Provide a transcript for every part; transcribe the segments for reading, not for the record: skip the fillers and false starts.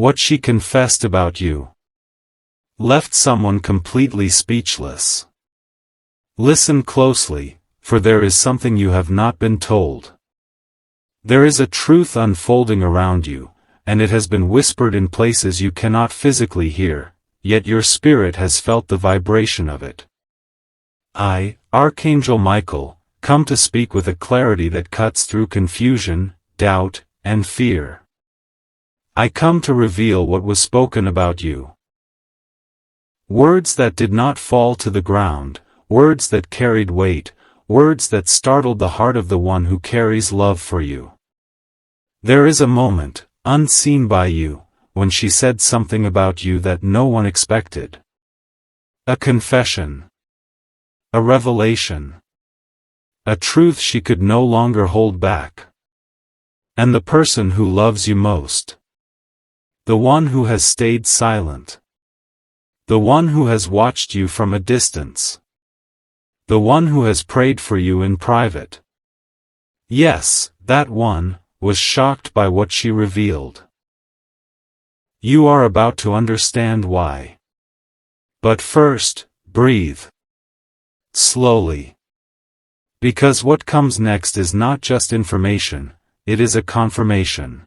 What she confessed about you left someone completely speechless. Listen closely, for there is something you have not been told. There is a truth unfolding around you, and it has been whispered in places you cannot physically hear, yet your spirit has felt the vibration of it. I, Archangel Michael, come to speak with a clarity that cuts through confusion, doubt, and fear. I come to reveal what was spoken about you. Words that did not fall to the ground, words that carried weight, words that startled the heart of the one who carries love for you. There is a moment, unseen by you, when she said something about you that no one expected. A confession. A revelation. A truth she could no longer hold back. And the person who loves you most. The one who has stayed silent. The one who has watched you from a distance. The one who has prayed for you in private. Yes, that one was shocked by what she revealed. You are about to understand why. But first, breathe. Slowly. Because what comes next is not just information, it is a confirmation.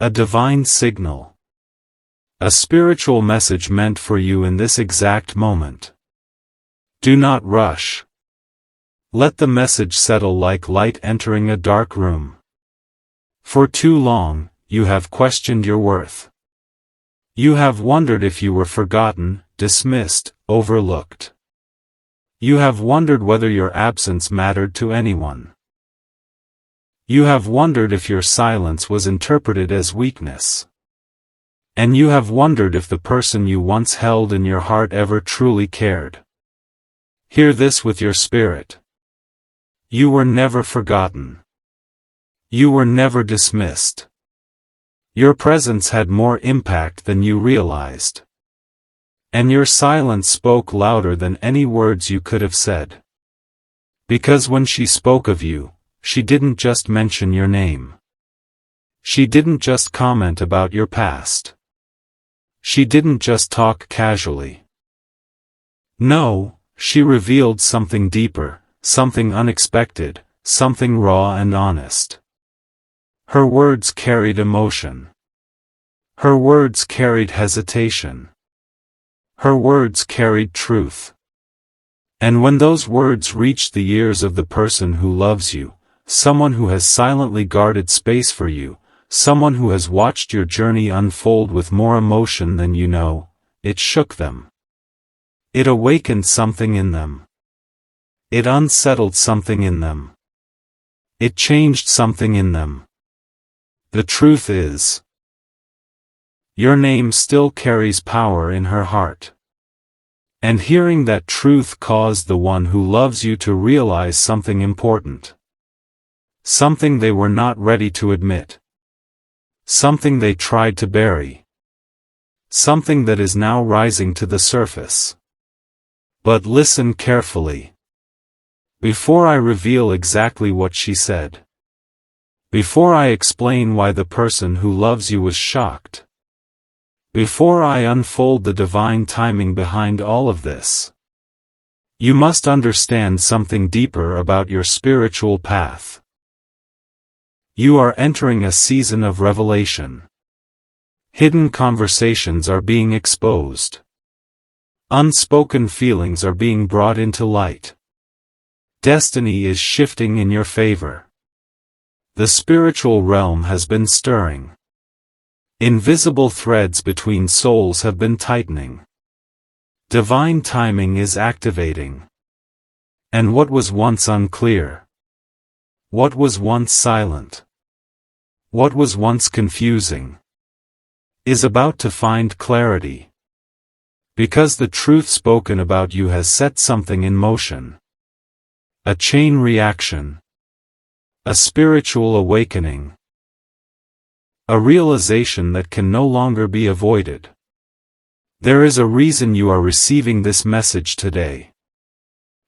A divine signal. A spiritual message meant for you in this exact moment. Do not rush. Let the message settle like light entering a dark room. For too long, you have questioned your worth. You have wondered if you were forgotten, dismissed, overlooked. You have wondered whether your absence mattered to anyone. You have wondered if your silence was interpreted as weakness. And you have wondered if the person you once held in your heart ever truly cared. Hear this with your spirit. You were never forgotten. You were never dismissed. Your presence had more impact than you realized. And your silence spoke louder than any words you could have said. Because when she spoke of you, she didn't just mention your name. She didn't just comment about your past. She didn't just talk casually. No, she revealed something deeper, something unexpected, something raw and honest. Her words carried emotion. Her words carried hesitation. Her words carried truth. And when those words reached the ears of the person who loves you, someone who has silently guarded space for you, someone who has watched your journey unfold with more emotion than you know, it shook them. It awakened something in them. It unsettled something in them. It changed something in them. The truth is, your name still carries power in her heart. And hearing that truth caused the one who loves you to realize something important. Something they were not ready to admit. Something they tried to bury. Something that is now rising to the surface. But listen carefully. Before I reveal exactly what she said. Before I explain why the person who loves you was shocked. Before I unfold the divine timing behind all of this. You must understand something deeper about your spiritual path. You are entering a season of revelation. Hidden conversations are being exposed. Unspoken feelings are being brought into light. Destiny is shifting in your favor. The spiritual realm has been stirring. Invisible threads between souls have been tightening. Divine timing is activating. And what was once unclear, what was once silent, what was once confusing, is about to find clarity. Because the truth spoken about you has set something in motion. A chain reaction. A spiritual awakening. A realization that can no longer be avoided. There is a reason you are receiving this message today.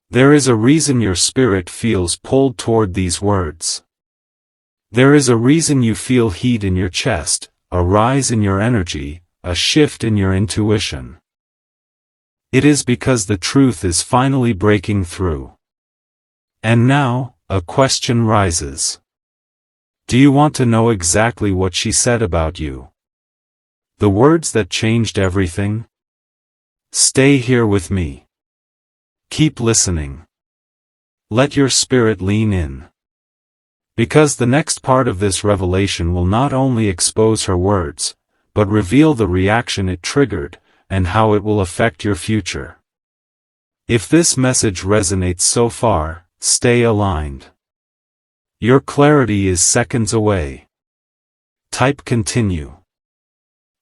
There is a reason your spirit feels pulled toward these words. There is a reason you feel heat in your chest, a rise in your energy, a shift in your intuition. It is because the truth is finally breaking through. And now, a question rises. Do you want to know exactly what she said about you? The words that changed everything? Stay here with me. Keep listening. Let your spirit lean in. Because the next part of this revelation will not only expose her words, but reveal the reaction it triggered, and how it will affect your future. If this message resonates so far, stay aligned. Your clarity is seconds away. Type continue.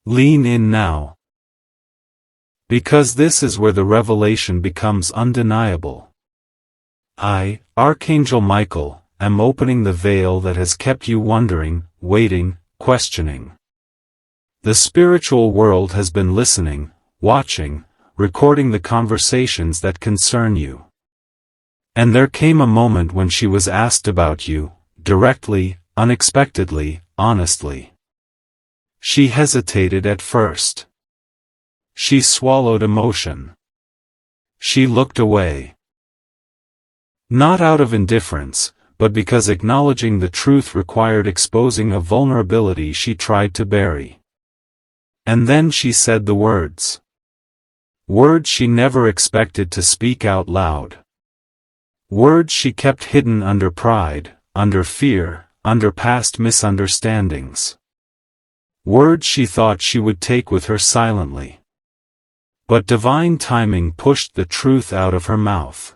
Lean in now. Because this is where the revelation becomes undeniable. I, Archangel Michael, am opening the veil that has kept you wondering, waiting, questioning. The spiritual world has been listening, watching, recording the conversations that concern you. And there came a moment when she was asked about you, directly, unexpectedly, honestly. She hesitated at first. She swallowed emotion. She looked away. Not out of indifference, but because acknowledging the truth required exposing a vulnerability she tried to bury. And then she said the words. Words she never expected to speak out loud. Words she kept hidden under pride, under fear, under past misunderstandings. Words she thought she would take with her silently. But divine timing pushed the truth out of her mouth.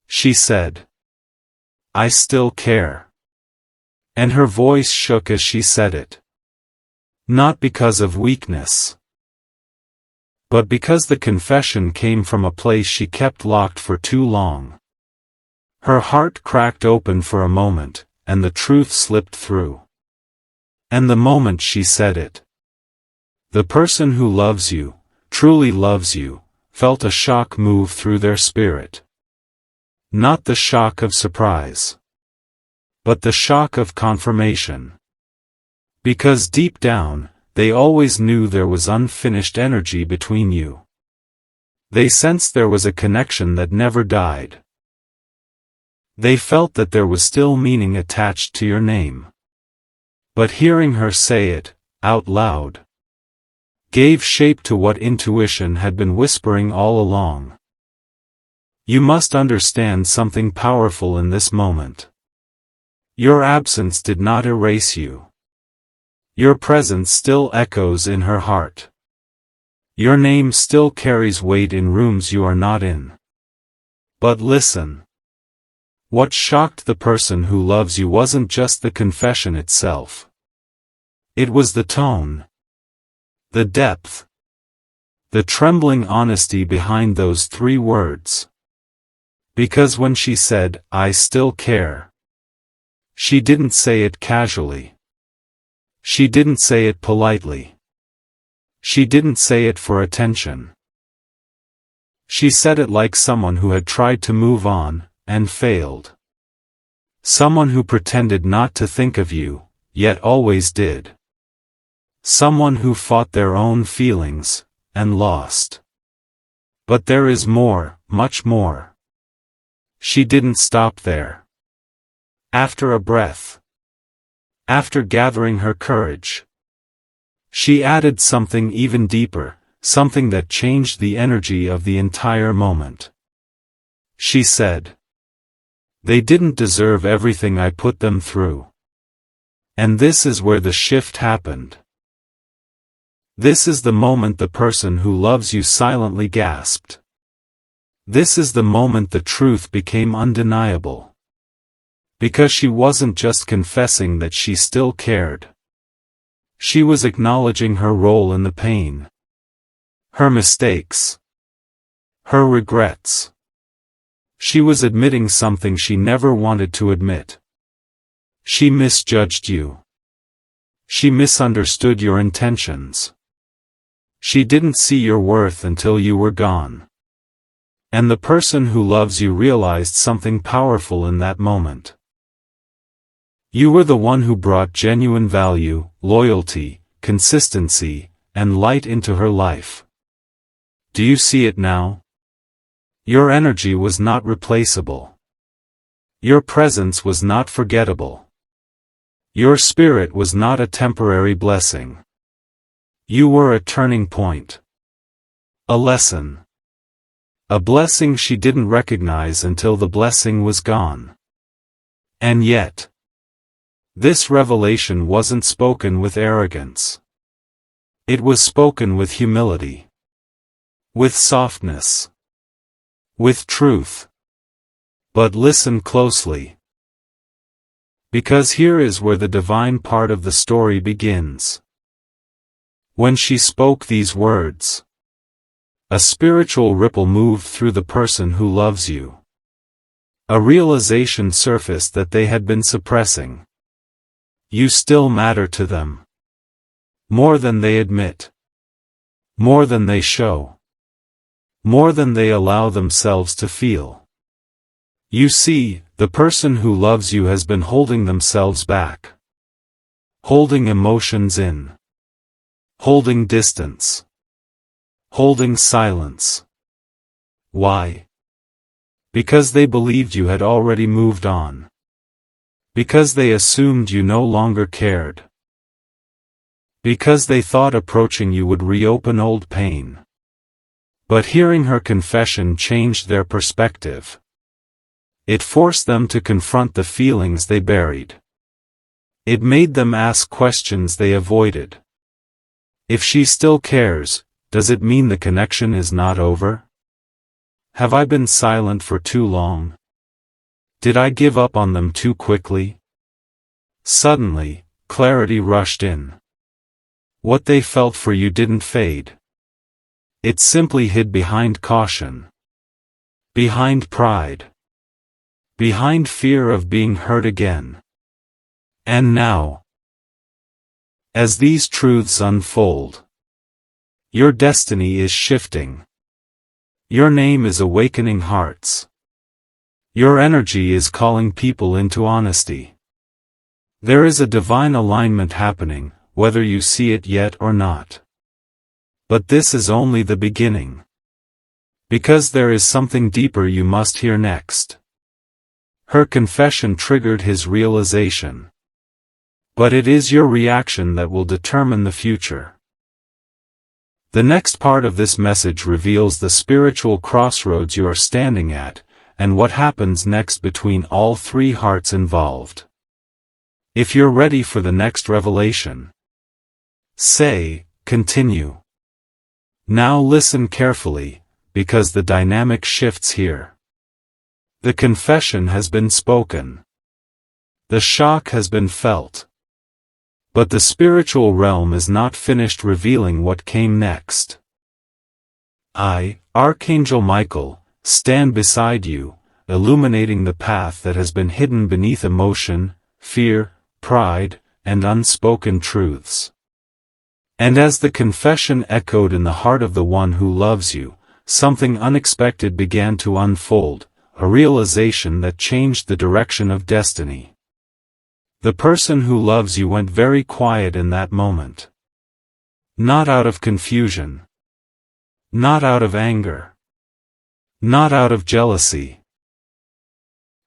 She said, I still care. And her voice shook as she said it. Not because of weakness, but because the confession came from a place she kept locked for too long. Her heart cracked open for a moment, and the truth slipped through. And the moment she said it, the person who loves you, truly loves you, felt a shock move through their spirit. Not the shock of surprise, but the shock of confirmation. Because deep down, they always knew there was unfinished energy between you. They sensed there was a connection that never died. They felt that there was still meaning attached to your name. But hearing her say it, out loud, gave shape to what intuition had been whispering all along. You must understand something powerful in this moment. Your absence did not erase you. Your presence still echoes in her heart. Your name still carries weight in rooms you are not in. But listen. What shocked the person who loves you wasn't just the confession itself. It was the tone. The depth. The trembling honesty behind those 3 words. Because when she said, I still care, she didn't say it casually. She didn't say it politely. She didn't say it for attention. She said it like someone who had tried to move on, and failed. Someone who pretended not to think of you, yet always did. Someone who fought their own feelings, and lost. But there is more, much more. She didn't stop there. After a breath. After gathering her courage. She added something even deeper, something that changed the energy of the entire moment. She said, they didn't deserve everything I put them through. And this is where the shift happened. This is the moment the person who loves you silently gasped. This is the moment the truth became undeniable. Because she wasn't just confessing that she still cared. She was acknowledging her role in the pain. Her mistakes. Her regrets. She was admitting something she never wanted to admit. She misjudged you. She misunderstood your intentions. She didn't see your worth until you were gone. And the person who loves you realized something powerful in that moment. You were the one who brought genuine value, loyalty, consistency, and light into her life. Do you see it now? Your energy was not replaceable. Your presence was not forgettable. Your spirit was not a temporary blessing. You were a turning point. A lesson. A blessing she didn't recognize until the blessing was gone. And yet, this revelation wasn't spoken with arrogance. It was spoken with humility. With softness. With truth. But listen closely. Because here is where the divine part of the story begins. When she spoke these words, a spiritual ripple moved through the person who loves you. A realization surfaced that they had been suppressing. You still matter to them. More than they admit. More than they show. More than they allow themselves to feel. You see, the person who loves you has been holding themselves back. Holding emotions in. Holding distance. Holding silence. Why? Because they believed you had already moved on. Because they assumed you no longer cared. Because they thought approaching you would reopen old pain. But hearing her confession changed their perspective. It forced them to confront the feelings they buried. It made them ask questions they avoided. If she still cares, does it mean the connection is not over? Have I been silent for too long? Did I give up on them too quickly? Suddenly, clarity rushed in. What they felt for you didn't fade. It simply hid behind caution. Behind pride. Behind fear of being hurt again. And now, as these truths unfold, your destiny is shifting. Your name is awakening hearts. Your energy is calling people into honesty. There is a divine alignment happening, whether you see it yet or not. But this is only the beginning. Because there is something deeper you must hear next. Her confession triggered his realization. But it is your reaction that will determine the future. The next part of this message reveals the spiritual crossroads you are standing at, and what happens next between all three hearts involved. If you're ready for the next revelation, say, continue. Now listen carefully, because the dynamic shifts here. The confession has been spoken. The shock has been felt. But the spiritual realm is not finished revealing what came next. I, Archangel Michael, stand beside you, illuminating the path that has been hidden beneath emotion, fear, pride, and unspoken truths. And as the confession echoed in the heart of the one who loves you, something unexpected began to unfold, a realization that changed the direction of destiny. The person who loves you went very quiet in that moment. Not out of confusion. Not out of anger. Not out of jealousy.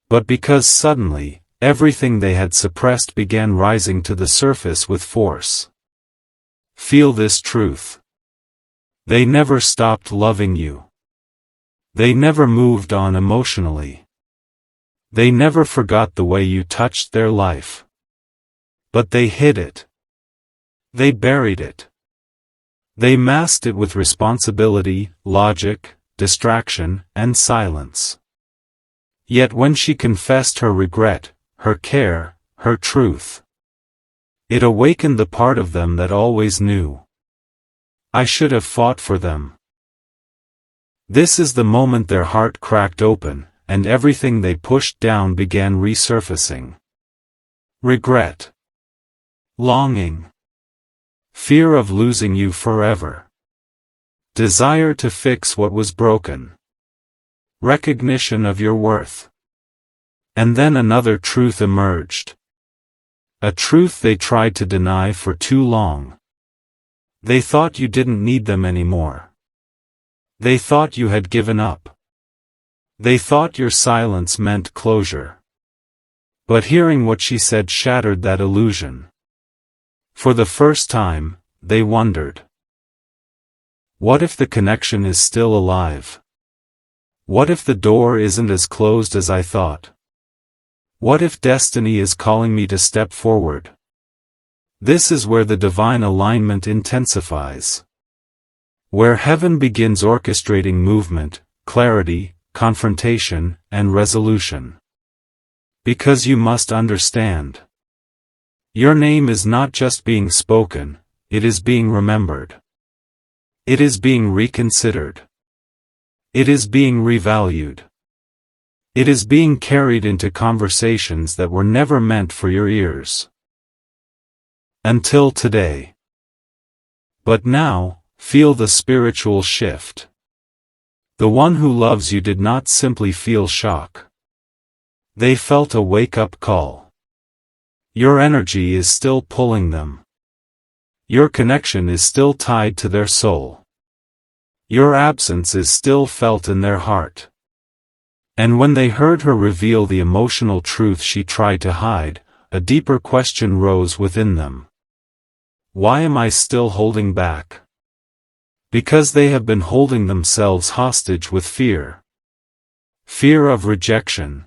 But because suddenly, everything they had suppressed began rising to the surface with force. Feel this truth. They never stopped loving you. They never moved on emotionally. They never forgot the way you touched their life. But they hid it. They buried it. They masked it with responsibility, logic, distraction, and silence. Yet when she confessed her regret, her care, her truth, it awakened the part of them that always knew. I should have fought for them. This is the moment their heart cracked open, and everything they pushed down began resurfacing. Regret. Longing. Fear of losing you forever. Desire to fix what was broken. Recognition of your worth. And then another truth emerged. A truth they tried to deny for too long. They thought you didn't need them anymore. They thought you had given up. They thought your silence meant closure. But hearing what she said shattered that illusion. For the first time, they wondered. What if the connection is still alive? What if the door isn't as closed as I thought? What if destiny is calling me to step forward? This is where the divine alignment intensifies. Where heaven begins orchestrating movement, clarity, confrontation, and resolution. Because you must understand. Your name is not just being spoken, it is being remembered. It is being reconsidered. It is being revalued. It is being carried into conversations that were never meant for your ears. Until today. But now, feel the spiritual shift. The one who loves you did not simply feel shock. They felt a wake-up call. Your energy is still pulling them. Your connection is still tied to their soul. Your absence is still felt in their heart. And when they heard her reveal the emotional truth she tried to hide, a deeper question rose within them. Why am I still holding back? Because they have been holding themselves hostage with fear. Fear of rejection.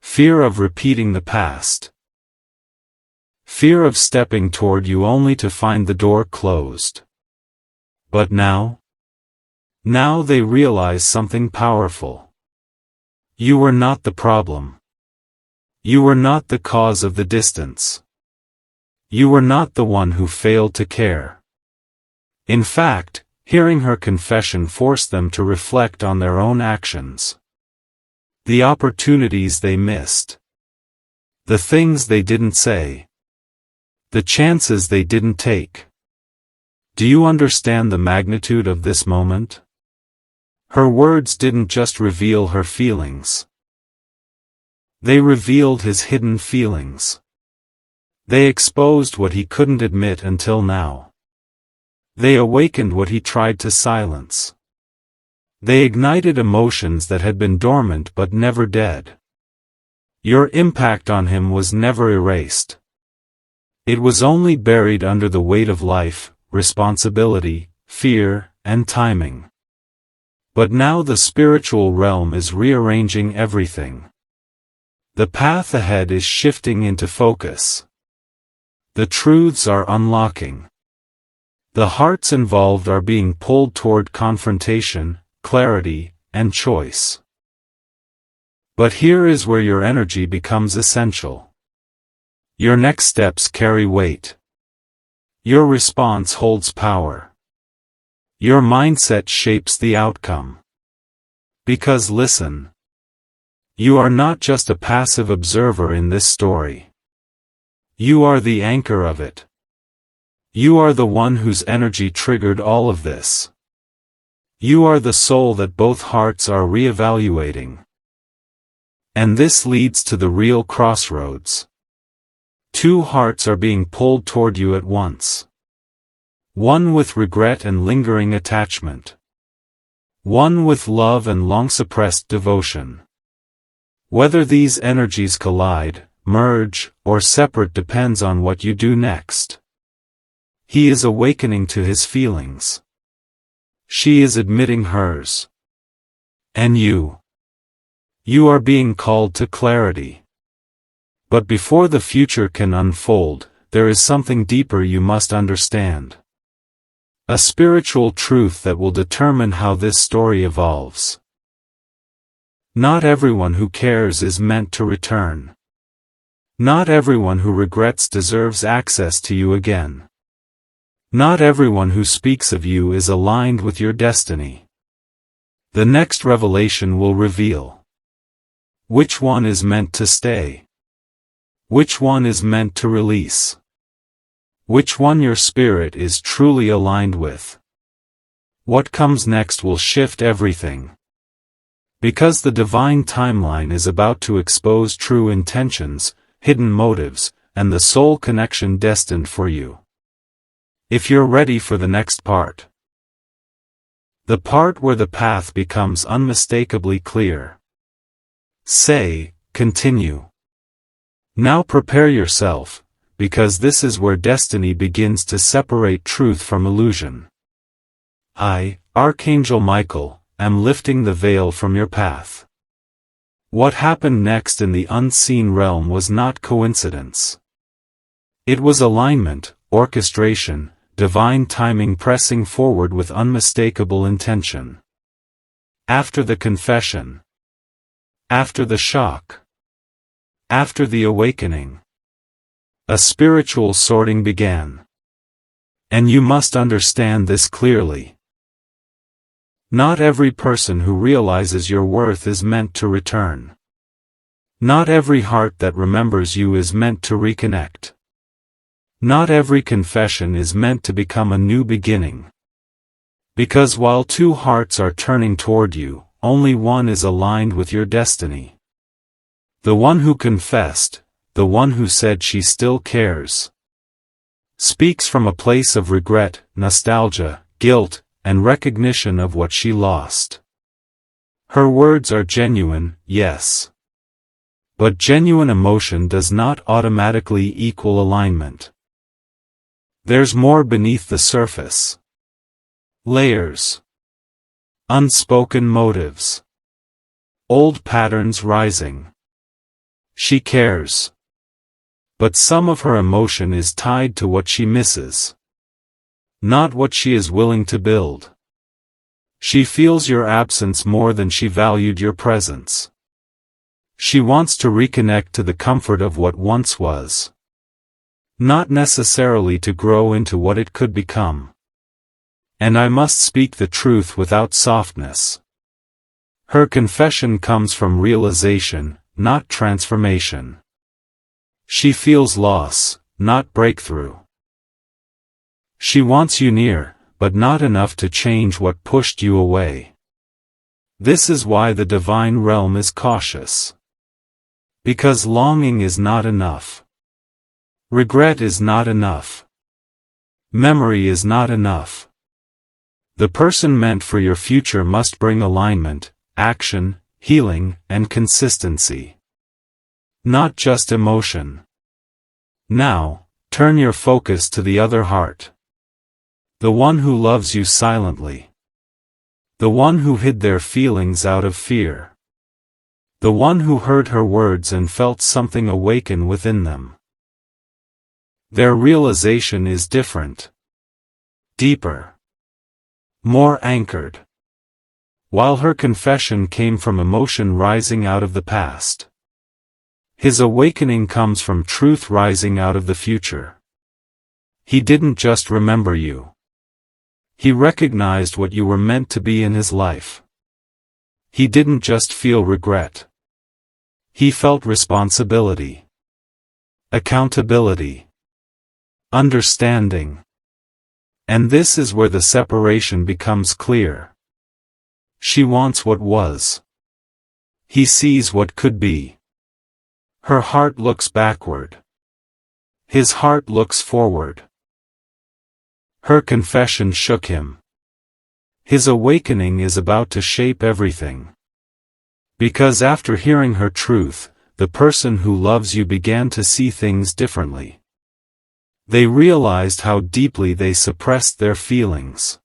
Fear of repeating the past. Fear of stepping toward you only to find the door closed. But now they realize something powerful. You were not the problem. You were not the cause of the distance. You were not the one who failed to care. In fact, hearing her confession forced them to reflect on their own actions. The opportunities they missed. The things they didn't say. The chances they didn't take. Do you understand the magnitude of this moment? Her words didn't just reveal her feelings. They revealed his hidden feelings. They exposed what he couldn't admit until now. They awakened what he tried to silence. They ignited emotions that had been dormant but never dead. Your impact on him was never erased. It was only buried under the weight of life, responsibility, fear, and timing. But now the spiritual realm is rearranging everything. The path ahead is shifting into focus. The truths are unlocking. The hearts involved are being pulled toward confrontation, clarity, and choice. But here is where your energy becomes essential. Your next steps carry weight. Your response holds power. Your mindset shapes the outcome. Because listen. You are not just a passive observer in this story. You are the anchor of it. You are the one whose energy triggered all of this. You are the soul that both hearts are reevaluating. And this leads to the real crossroads. Two hearts are being pulled toward you at once. One with regret and lingering attachment. One with love and long-suppressed devotion. Whether these energies collide, merge, or separate depends on what you do next. He is awakening to his feelings. She is admitting hers. And you are being called to clarity. But before the future can unfold, there is something deeper you must understand. A spiritual truth that will determine how this story evolves. Not everyone who cares is meant to return. Not everyone who regrets deserves access to you again. Not everyone who speaks of you is aligned with your destiny. The next revelation will reveal which one is meant to stay. Which one is meant to release? Which one your spirit is truly aligned with? What comes next will shift everything. Because the divine timeline is about to expose true intentions, hidden motives, and the soul connection destined for you. If you're ready for the next part. The part where the path becomes unmistakably clear. Say, continue. Now prepare yourself, because this is where destiny begins to separate truth from illusion. I, Archangel Michael, am lifting the veil from your path. What happened next in the unseen realm was not coincidence. It was alignment, orchestration, divine timing pressing forward with unmistakable intention. After the confession. After the shock. After the awakening. A spiritual sorting began. And you must understand this clearly. Not every person who realizes your worth is meant to return. Not every heart that remembers you is meant to reconnect. Not every confession is meant to become a new beginning. Because while two hearts are turning toward you, only one is aligned with your destiny. The one who confessed, the one who said she still cares, speaks from a place of regret, nostalgia, guilt, and recognition of what she lost. Her words are genuine, yes. But genuine emotion does not automatically equal alignment. There's more beneath the surface. Layers. Unspoken motives. Old patterns rising. She cares. But some of her emotion is tied to what she misses. Not what she is willing to build. She feels your absence more than she valued your presence. She wants to reconnect to the comfort of what once was. Not necessarily to grow into what it could become. And I must speak the truth without softness. Her confession comes from realization, not transformation. She feels loss, not breakthrough. She wants you near, but not enough to change what pushed you away. This is why the divine realm is cautious. Because longing is not enough. Regret is not enough. Memory is not enough. The person meant for your future must bring alignment, action, healing, and consistency. Not just emotion. Now, turn your focus to the other heart. The one who loves you silently. The one who hid their feelings out of fear. The one who heard her words and felt something awaken within them. Their realization is different. Deeper. More anchored. While her confession came from emotion rising out of the past. His awakening comes from truth rising out of the future. He didn't just remember you. He recognized what you were meant to be in his life. He didn't just feel regret. He felt responsibility. Accountability. Understanding. And this is where the separation becomes clear. She wants what was. He sees what could be. Her heart looks backward. His heart looks forward. Her confession shook him. His awakening is about to shape everything. Because after hearing her truth, the person who loves you began to see things differently. They realized how deeply they suppressed their feelings.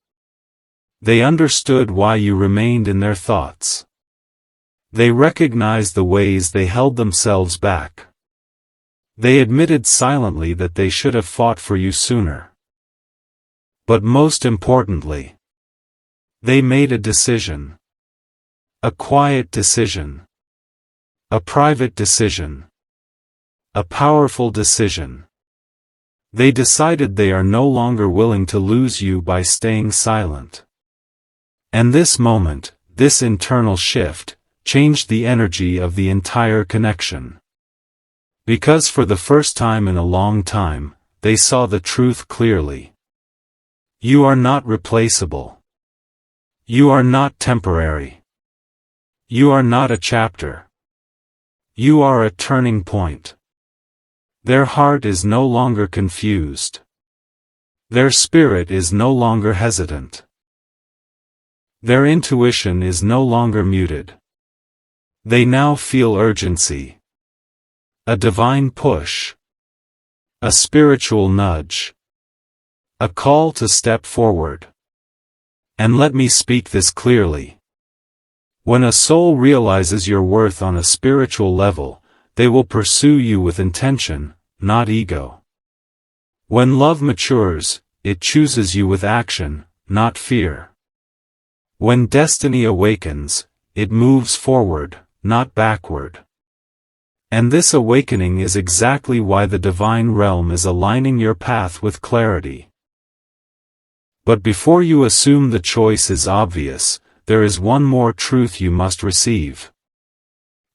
They understood why you remained in their thoughts. They recognized the ways they held themselves back. They admitted silently that they should have fought for you sooner. But most importantly, they made a decision. A quiet decision. A private decision. A powerful decision. They decided they are no longer willing to lose you by staying silent. And this moment, this internal shift, changed the energy of the entire connection. Because for the first time in a long time, they saw the truth clearly. You are not replaceable. You are not temporary. You are not a chapter. You are a turning point. Their heart is no longer confused. Their spirit is no longer hesitant. Their intuition is no longer muted. They now feel urgency. A divine push. A spiritual nudge. A call to step forward. And let me speak this clearly. When a soul realizes your worth on a spiritual level, they will pursue you with intention, not ego. When love matures, it chooses you with action, not fear. When destiny awakens, it moves forward, not backward. And this awakening is exactly why the divine realm is aligning your path with clarity. But before you assume the choice is obvious, there is one more truth you must receive.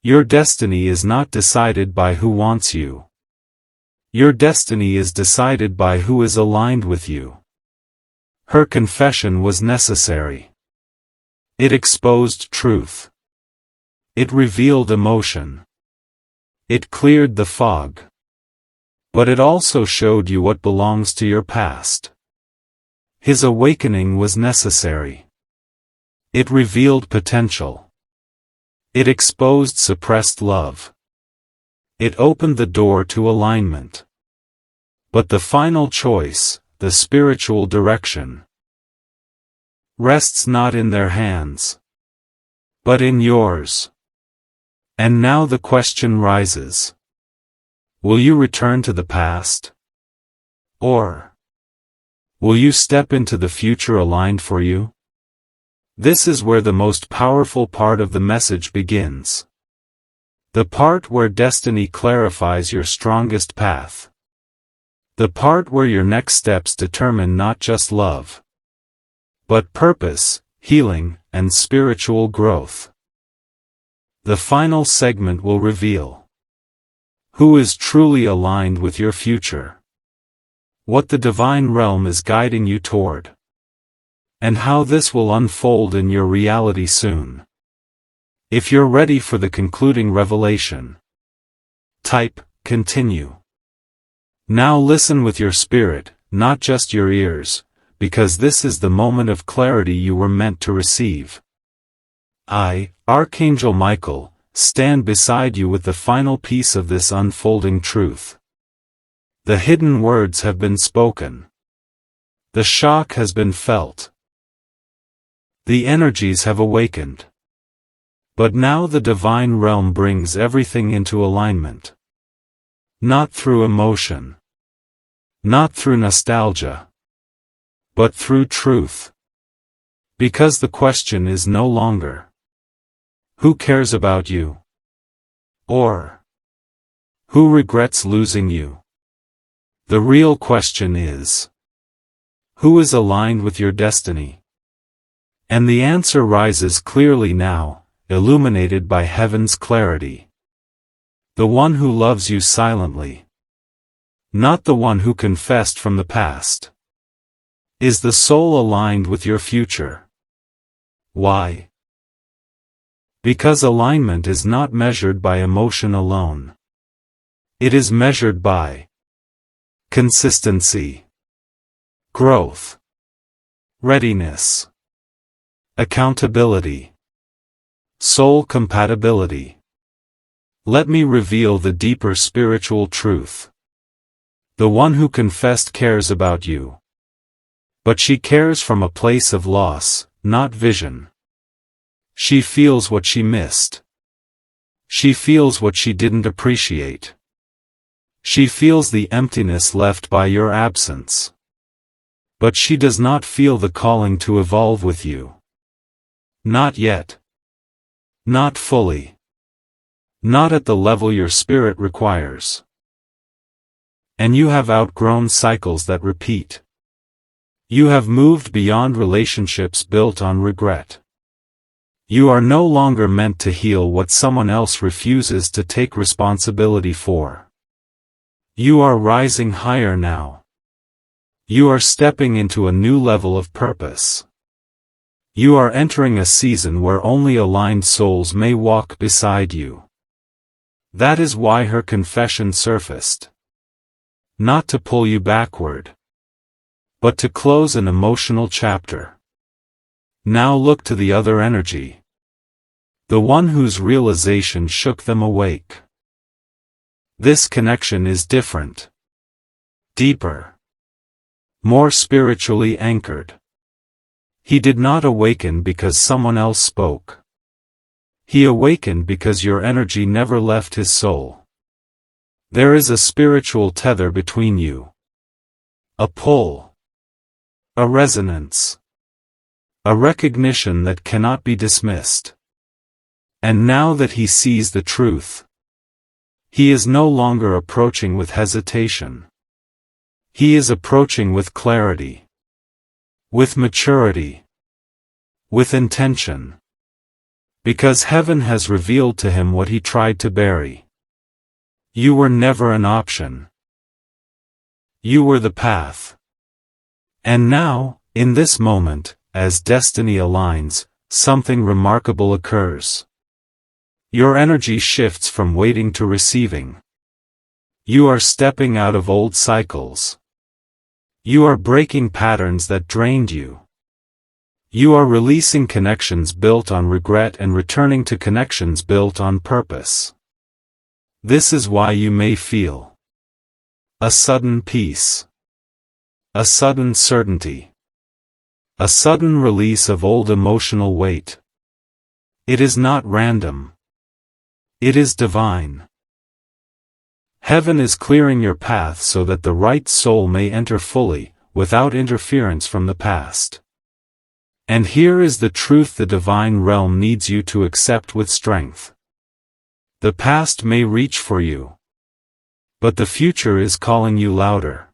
Your destiny is not decided by who wants you. Your destiny is decided by who is aligned with you. Her confession was necessary. It exposed truth. It revealed emotion. It cleared the fog. But it also showed you what belongs to your past. His awakening was necessary. It revealed potential. It exposed suppressed love. It opened the door to alignment. But the final choice, the spiritual direction, rests not in their hands, but in yours. And now the question rises. Will you return to the past? Or will you step into the future aligned for you? This is where the most powerful part of the message begins. The part where destiny clarifies your strongest path. The part where your next steps determine not just love, but purpose, healing, and spiritual growth. The final segment will reveal who is truly aligned with your future, what the divine realm is guiding you toward, and how this will unfold in your reality soon. If you're ready for the concluding revelation, type continue. Now listen with your spirit, not just your ears, because this is the moment of clarity you were meant to receive. I, Archangel Michael, stand beside you with the final piece of this unfolding truth. The hidden words have been spoken. The shock has been felt. The energies have awakened. But now the divine realm brings everything into alignment. Not through emotion. Not through nostalgia. But through truth. Because the question is no longer, who cares about you? Or, who regrets losing you? The real question is, who is aligned with your destiny? And the answer rises clearly now, illuminated by heaven's clarity. The one who loves you silently, not the one who confessed from the past. Is the soul aligned with your future? Why? Because alignment is not measured by emotion alone. It is measured by consistency, growth, readiness, accountability, soul compatibility. Let me reveal the deeper spiritual truth. The one who confessed cares about you. But she cares from a place of loss, not vision. She feels what she missed. She feels what she didn't appreciate. She feels the emptiness left by your absence. But she does not feel the calling to evolve with you. Not yet. Not fully. Not at the level your spirit requires. And you have outgrown cycles that repeat. You have moved beyond relationships built on regret. You are no longer meant to heal what someone else refuses to take responsibility for. You are rising higher now. You are stepping into a new level of purpose. You are entering a season where only aligned souls may walk beside you. That is why her confession surfaced. Not to pull you backward, but to close an emotional chapter. Now look to the other energy. The one whose realization shook them awake. This connection is different. Deeper. More spiritually anchored. He did not awaken because someone else spoke. He awakened because your energy never left his soul. There is a spiritual tether between you. A pull. A resonance. A recognition that cannot be dismissed. And now that he sees the truth, he is no longer approaching with hesitation. He is approaching with clarity. With maturity. With intention. Because heaven has revealed to him what he tried to bury. You were never an option. You were the path. And now, in this moment, as destiny aligns, something remarkable occurs. Your energy shifts from waiting to receiving. You are stepping out of old cycles. You are breaking patterns that drained you. You are releasing connections built on regret and returning to connections built on purpose. This is why you may feel a sudden peace, a sudden certainty, a sudden release of old emotional weight. It is not random. It is divine. Heaven is clearing your path so that the right soul may enter fully, without interference from the past. And here is the truth the divine realm needs you to accept with strength. The past may reach for you. But the future is calling you louder.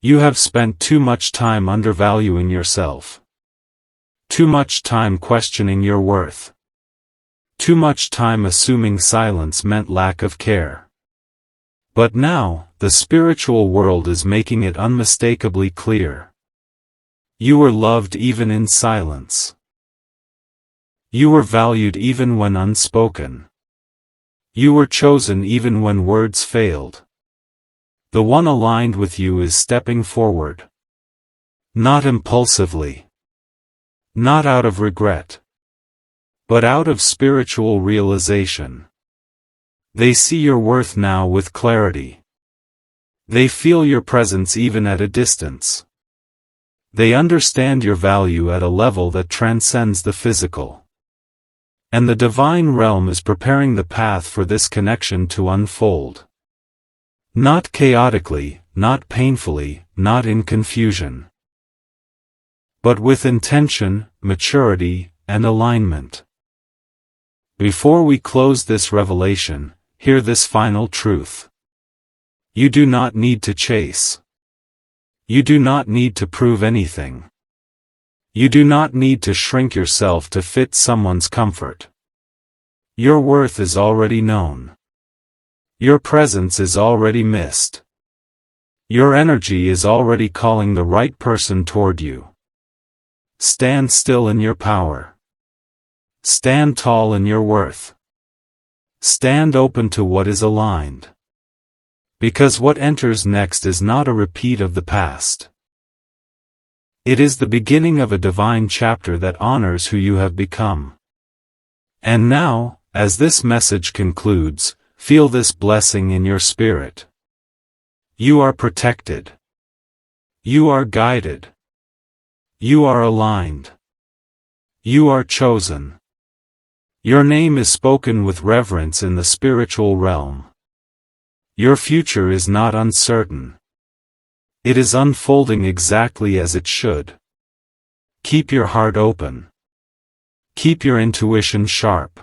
You have spent too much time undervaluing yourself. Too much time questioning your worth. Too much time assuming silence meant lack of care. But now, the spiritual world is making it unmistakably clear. You were loved even in silence. You were valued even when unspoken. You were chosen even when words failed. The one aligned with you is stepping forward. Not impulsively. Not out of regret. But out of spiritual realization. They see your worth now with clarity. They feel your presence even at a distance. They understand your value at a level that transcends the physical. And the divine realm is preparing the path for this connection to unfold. Not chaotically, not painfully, not in confusion. But with intention, maturity, and alignment. Before we close this revelation, hear this final truth. You do not need to chase. You do not need to prove anything. You do not need to shrink yourself to fit someone's comfort. Your worth is already known. Your presence is already missed. Your energy is already calling the right person toward you. Stand still in your power. Stand tall in your worth. Stand open to what is aligned. Because what enters next is not a repeat of the past. It is the beginning of a divine chapter that honors who you have become. And now, as this message concludes, feel this blessing in your spirit. You are protected. You are guided. You are aligned. You are chosen. Your name is spoken with reverence in the spiritual realm. Your future is not uncertain. It is unfolding exactly as it should. Keep your heart open. Keep your intuition sharp.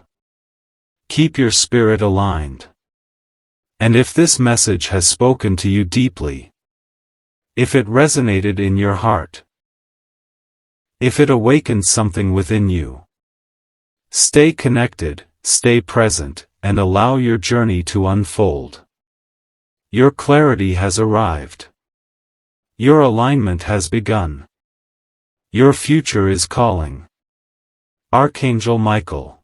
Keep your spirit aligned. And if this message has spoken to you deeply, if it resonated in your heart, if it awakened something within you, stay connected, stay present, and allow your journey to unfold. Your clarity has arrived. Your alignment has begun. Your future is calling. Archangel Michael.